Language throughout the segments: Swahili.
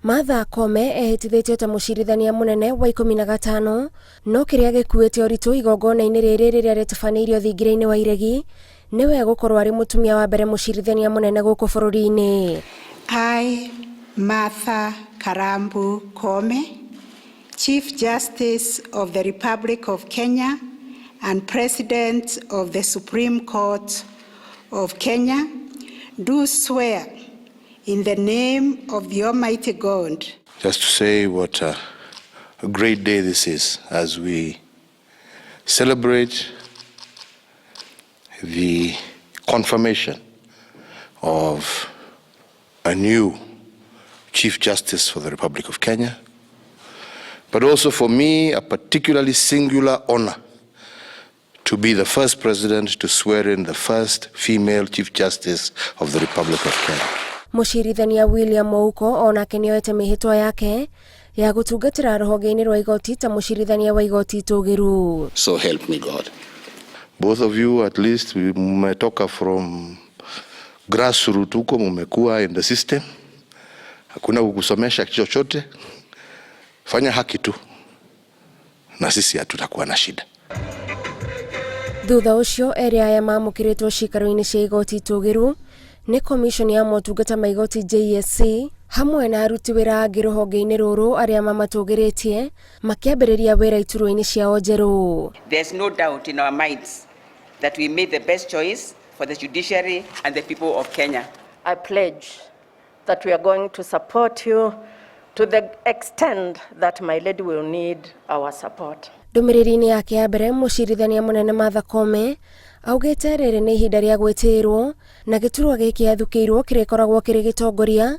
Martha Koome ehĩtithĩtio ta mũcirithania mũnene wa 15 no kĩrĩa gĩkuĩte ũritũ igongona-inĩ rĩrĩ rĩrĩa rĩtabanĩirio thingira-inĩ wa iregi nĩwe gũkorwo arĩ mũtumia wa mbere mũcirithania mũnene gũkũ bũrũri-inĩ. I, Martha Karangu Koome, Chief Justice of the Republic of Kenya and President of the Supreme Court of Kenya, do swear in the name of the Almighty God. Just to say what a great day this is as we celebrate the confirmation of a new Chief Justice for the Republic of Kenya, but also for me a particularly singular honor to be the first president to swear in the first female Chief Justice of the Republic of Kenya. Mũcirithania William Mouko onake nĩoete mĩhĩtwa yake ya gũtungatĩra rũhonge-inĩ rwa igoti ta mũcirithania wa igoti itũgĩru. So help me God. Both of you at least mmetoka from grassroots huko, mmekuwa in the system. Hakuna kukusomesha chochote. Fanya haki tu na sisi hatutakuwa na shida. Thutha ũcio erĩ aya mamũkĩrĩtwo cikaro-inĩ cia igoti itũgĩru nĩ commission ya motungata ma igoti JSC hamwe na aruti wĩra angĩ rũhonge-inĩ rũrũ arĩa mamatũgĩrĩtie makĩambĩrĩria wĩra iturwa-inĩ ciao njerũ. There's no doubt in our minds that we made the best choice for the judiciary and the people of Kenya. I pledge that we are going to support you to the extent that my lady will need our support. Ndũmĩrĩri-inĩ yake ya mbere mũcirithania mũnene Martha Koome augĩte rĩrĩ nĩ ihinda rĩa gwĩtĩĩrwo na gĩturwa gĩkĩ athukĩirwo kĩrĩkoragwo kĩrĩ gĩtongoria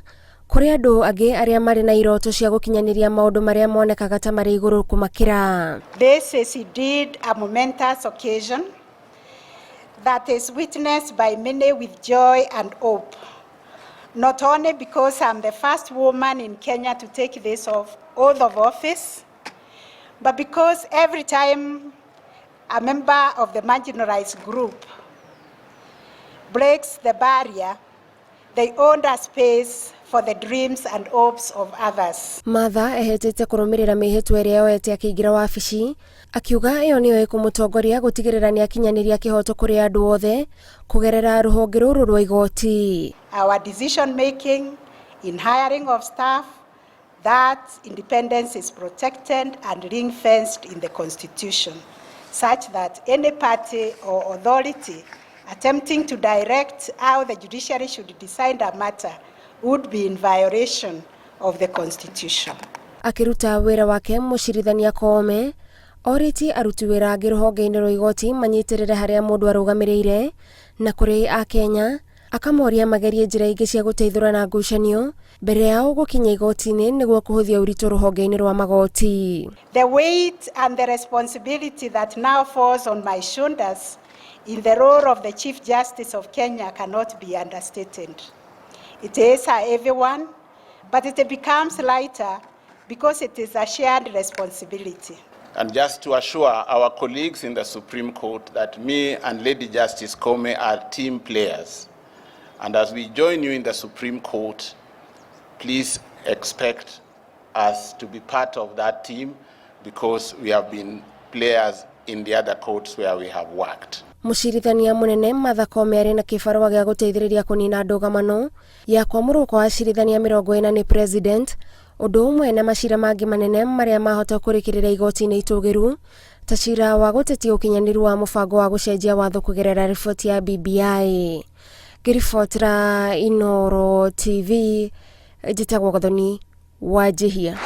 kũrĩ andũ angĩ arĩa marĩ na iroto cia gũkinyanĩria maũndũ marĩa monekaga ta marĩ igũrũ kũmakĩra. This is indeed a momentous occasion that is witnessed by many with joy and hope, not only because I'm the first woman in Kenya to take this oath of office, but because every time a member of the marginalized group breaks the barrier, they own a space for the dreams and hopes of others. Martha ehĩtĩte kũrũmĩrĩra mĩhĩtwa ĩrĩa yoete akĩingĩra wabici, akiuga ĩyo nĩyo ĩkũmũtongoria gũtigĩrĩra nĩ akinyanĩria kĩhoto kũrĩ andũ othe kũgerera rũhonge rũrũ rwa igoti. Our decision making in hiring of staff, that independence is protected and ring-fenced in the Constitution, such that any party or authority attempting to direct how the judiciary should decide a matter would be in violation of the Constitution. Akiruta wĩra wake mũcirithania Koome orĩtie aruti wĩra angĩ rũhonge-inĩ rwa igoti manyitĩrĩre harĩa mũndũ arũgamĩrĩire na kũrĩ a Kenya akamoria magerie njĩra ingĩ cia gũteithũrana ngucanio mbere yao gũkinya igoti-inĩ nĩguo kũhũthia ũritũ rũhonge-inĩ rwa magoti. The weight and the responsibility that now falls on my shoulders in the role of the Chief Justice of Kenya cannot be understated. It is a heavy one, but it becomes lighter because it is a shared responsibility. And just to assure our colleagues in the Supreme Court that me and Lady Justice Koome are team players. And as we join you in the Supreme Court, please expect us to be part of that team because we have been players in the other courts where we have worked. Mũcirithania mũnene Martha Koome arĩ na kĩbarũa gĩa gũteithĩrĩria kũnina ndũgamano ya kwamũrwo kwa acirithania 40 nĩ president, ũndũ ũmwe na macira mangĩ manene marĩa mahota kũrĩkĩrĩra igoti-inĩ itũgĩru ta cira wa gũtetia ũkinyanĩru wa mũbango wa gũcenjia watho kũgerera riboti ya BBI. Ngĩribotera Inooro TV, njĩtagwo Gathoni Wanjihia.